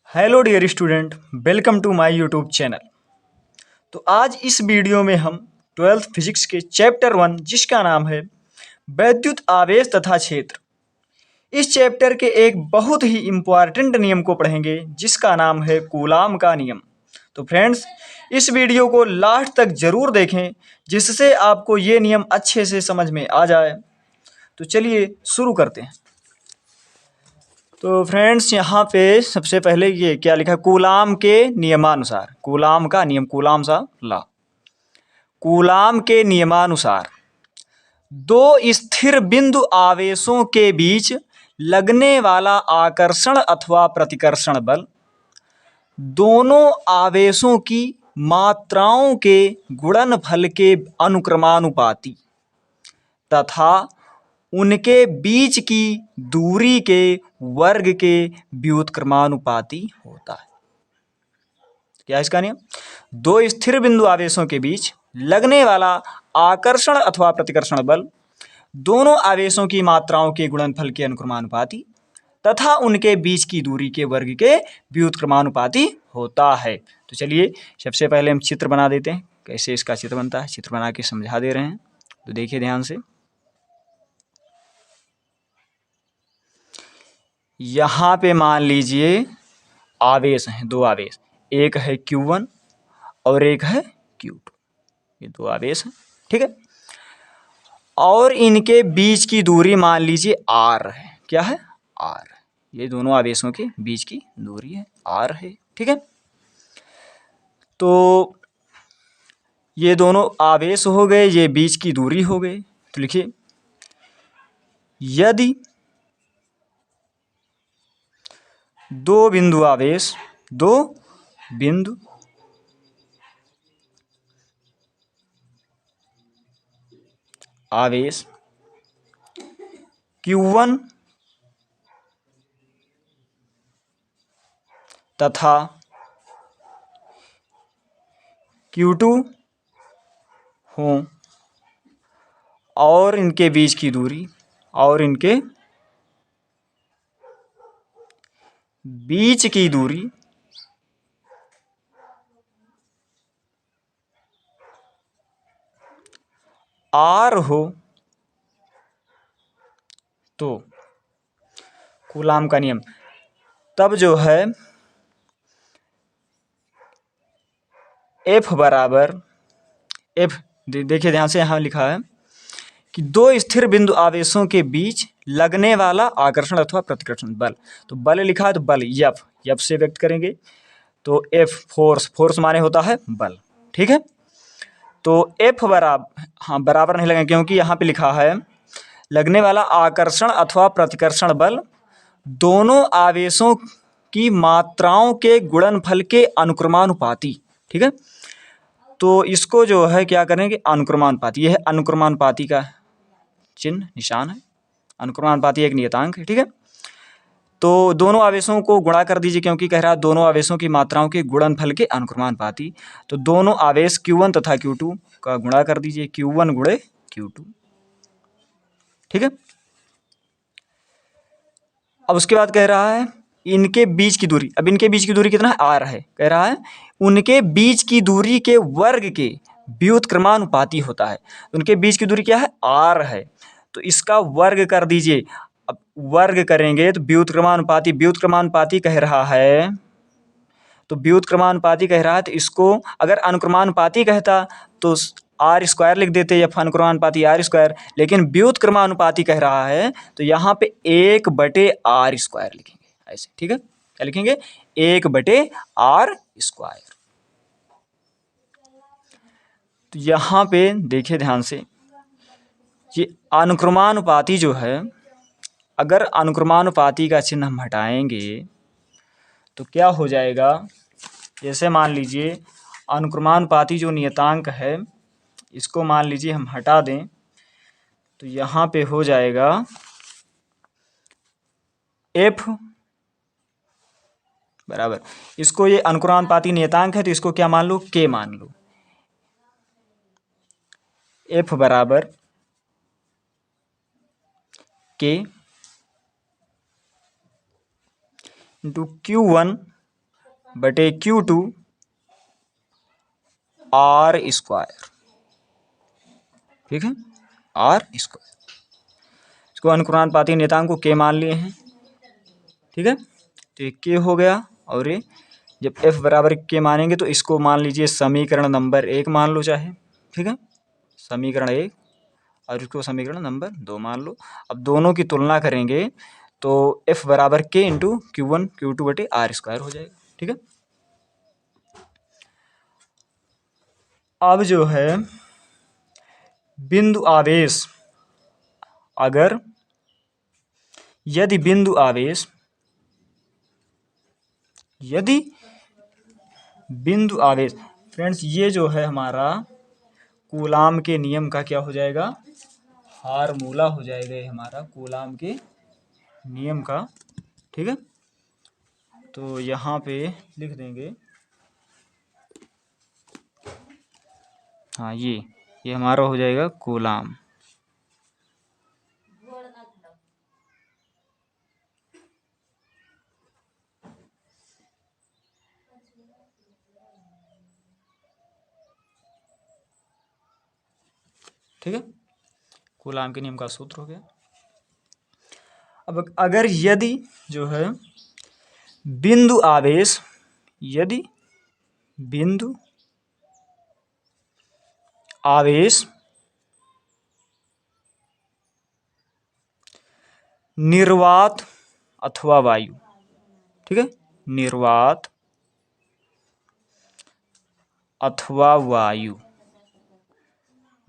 Hello dear student, welcome to my YouTube channel. तो आज इस वीडियो में हम 12th फिजिक्स के चैप्टर 1 जिसका नाम है वैद्युत आवेश तथा क्षेत्र, इस चैप्टर के एक बहुत ही इम्पॉर्टेंट नियम को पढ़ेंगे जिसका नाम है कूलाम का नियम। तो फ्रेंड्स, इस वीडियो को लास्ट तक ज़रूर देखें जिससे आपको ये नियम अच्छे से समझ में आ जाए। तो चलिए शुरू करते हैं। तो फ्रेंड्स, यहाँ पे सबसे पहले ये क्या लिखा है, कूलाम के नियमानुसार, कूलाम का नियम, कूलाम सा लॉ। कूलाम के नियमानुसार दो स्थिर बिंदु आवेशों के बीच लगने वाला आकर्षण अथवा प्रतिकर्षण बल दोनों आवेशों की मात्राओं के गुणनफल के अनुक्रमानुपाती तथा उनके बीच की दूरी के वर्ग के व्युत्क्रमानुपाती होता है। क्या इसका नियम? दो स्थिर बिंदु आवेशों के बीच लगने वाला आकर्षण अथवा प्रतिकर्षण बल दोनों आवेशों की मात्राओं के गुणनफल के अनुक्रमानुपाती तथा उनके बीच की दूरी के वर्ग के व्युत्क्रमानुपाती होता है। तो चलिए सबसे पहले हम चित्र बना देते हैं। कैसे इसका चित्र बनता है, चित्र बना के समझा दे रहे हैं, तो देखिए ध्यान से। यहाँ पे मान लीजिए आवेश हैं, दो आवेश, एक है Q1 और एक है Q2, ये दो आवेश हैं, ठीक है। और इनके बीच की दूरी मान लीजिए R है। क्या है? R। ये दोनों आवेशों के बीच की दूरी है, R है, ठीक है। तो ये दोनों आवेश हो गए, ये बीच की दूरी हो गई। तो लिखिए, यदि दो बिंदु आवेश, दो बिंदु आवेश Q1 तथा Q2 हों और इनके बीच की दूरी R हो, तो कूलाम का नियम तब जो है F बराबर F, देखिए ध्यान से, यहाँ लिखा है कि दो स्थिर बिंदु आवेशों के बीच लगने वाला आकर्षण अथवा प्रतिकर्षण बल। तो बल लिखा है, तो बल F से व्यक्त करेंगे। तो F फोर्स माने होता है बल, ठीक है। तो F बराबर, हाँ बराबर नहीं लगेगा क्योंकि यहाँ पे लिखा है लगने वाला आकर्षण अथवा प्रतिकर्षण बल दोनों आवेशों की मात्राओं के गुणनफल के अनुक्रमानुपाती, ठीक है। तो इसको जो है क्या करेंगे, अनुक्रमानुपाती, यह है अनुक्रमानुपाती का चिन्ह, निशान है। अनुक्रमानुपाती एक नियतांक है, ठीक है। तो दोनों आवेशों को गुणा कर दीजिए क्योंकि कह रहा है दोनों आवेशों की मात्राओं के गुणनफल के अनुक्रमानुपाती। तो दोनों आवेश Q1 तथा Q2 का गुणा कर दीजिए, Q1 गुणे Q2, ठीक है। अब उसके बाद कह रहा है इनके बीच की दूरी, अब इनके बीच की दूरी कितना है, R है। कह रहा है उनके बीच की दूरी के वर्ग के व्युत्क्रमानुपाती होता है। उनके बीच की दूरी क्या है, R है, तो इसका वर्ग कर दीजिए। अब वर्ग करेंगे तो व्युत्क्रमानुपाती कह रहा है, तो व्युत्क्रमानुपाती कह रहा है, तो इसको अगर अनुक्रमानुपाती कहता तो R² लिख देते या अनुक्रमानुपाती R², लेकिन व्युत्क्रमानुपाती कह रहा है तो यहाँ पे 1/R² लिखेंगे ऐसे, ठीक है। क्या लिखेंगे, 1/R²। तो यहाँ पे देखिए ध्यान से, ये अनुक्रमानुपाती जो है, अगर अनुक्रमानुपाती का चिन्ह हम हटाएंगे तो क्या हो जाएगा, जैसे मान लीजिए अनुक्रमानुपाती जो नियतांक है इसको मान लीजिए हम हटा दें, तो यहाँ पे हो जाएगा F बराबर, इसको ये अनुक्रमानुपाती नियतांक है तो इसको क्या मान लो, K मान लो। F बराबर K इंटू Q1 बटे Q2 आर स्क्वायर। ठीक है, आर स्क्वायर। इसको अनुक्रमानुपाती नियतांक को के मान लिए हैं। ठीक है, तो ये के हो गया। और ये जब एफ बराबर के मानेंगे तो इसको मान लीजिए समीकरण नंबर 1 मान लो चाहे। ठीक है, समीकरण 1 और इसको समीकरण नंबर 2 मान लो। अब दोनों की तुलना करेंगे तो एफ बराबर के इंटू Q1 Q2 बटे आर स्क्वायर हो जाएगा। ठीक है, अब जो है बिंदु आवेश, अगर यदि बिंदु आवेश फ्रेंड्स, ये जो है हमारा कूलाम के नियम का क्या हो जाएगा, फार्मूला हो जाएगा ये हमारा कूलाम के नियम का। ठीक है, तो यहाँ पे लिख देंगे, हाँ ये हमारा हो जाएगा कूलाम। ठीक है, कूलाम के नियम का सूत्र हो गया। अब अगर यदि जो है बिंदु आवेश, यदि बिंदु आवेश निर्वात अथवा वायु, ठीक है, निर्वात अथवा वायु,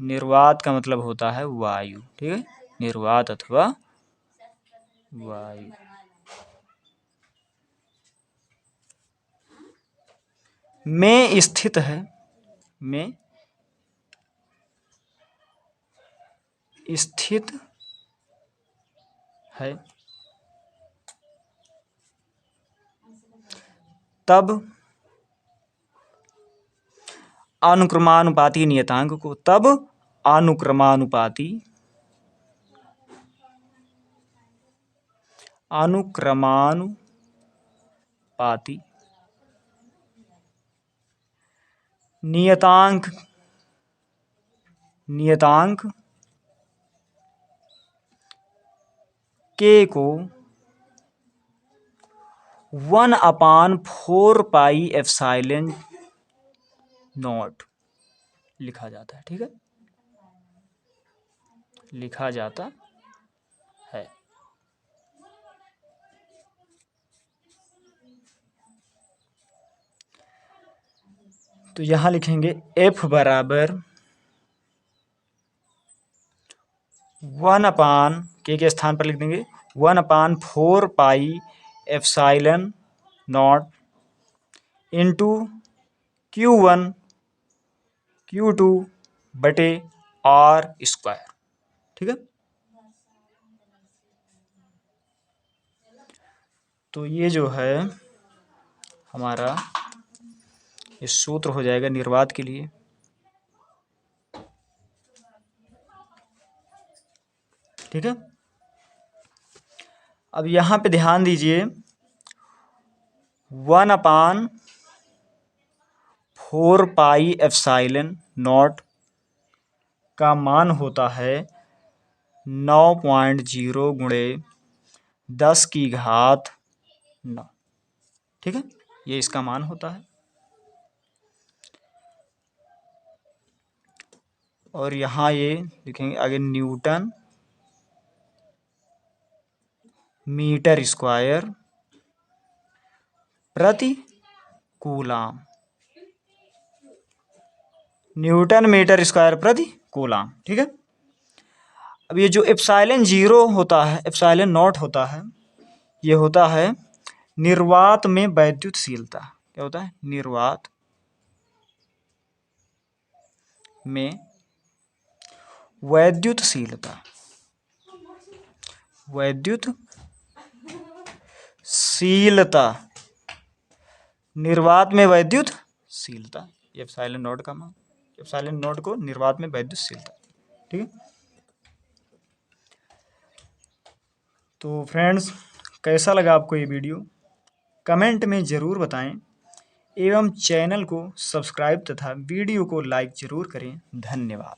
निर्वात का मतलब होता है वायु। ठीक है, निर्वात अथवा वायु में स्थित है, में स्थित है, तब अनुक्रमानुपाती नियतांक को, तब अनुक्रमानुपाती नियतांक के को 1/4 पाई एप्सिलॉन नॉट लिखा जाता है। ठीक है, लिखा जाता है। तो यहां लिखेंगे F बराबर 1 के स्थान पर लिख देंगे 1/4 pi epsilon not into Q1 Q2 बटे आर स्क्वायर। ठीक है, तो ये जो है हमारा ये सूत्र हो जाएगा निर्वात के लिए। ठीक है, अब यहां पे ध्यान दीजिए 1/4 पाई एप्सिलॉन नॉट का मान होता है 9.0 गुणे 10 की घात 9। ठीक है, ये इसका मान होता है। और यहाँ ये लिखेंगे आगे न्यूटन मीटर स्क्वायर प्रति कूलाम, न्यूटन मीटर स्क्वायर प्रति कूलाम। ठीक है, अब ये जो एप्सिलॉन 0 होता है, एप्सिलॉन नॉट होता है, ये होता है निर्वात में वैद्युतशीलता। क्या होता है, निर्वात में वैद्युतशीलता, वैद्युतशीलता, निर्वात में वैद्युतशीलता, एप्सिलॉन नॉट का मान, एप्सिलॉन नॉट को निर्वात में वैद्युतशीलता। ठीक है, तो फ्रेंड्स कैसा लगा आपको ये वीडियो, कमेंट में ज़रूर बताएं। एवं चैनल को सब्सक्राइब तथा वीडियो को लाइक ज़रूर करें। धन्यवाद।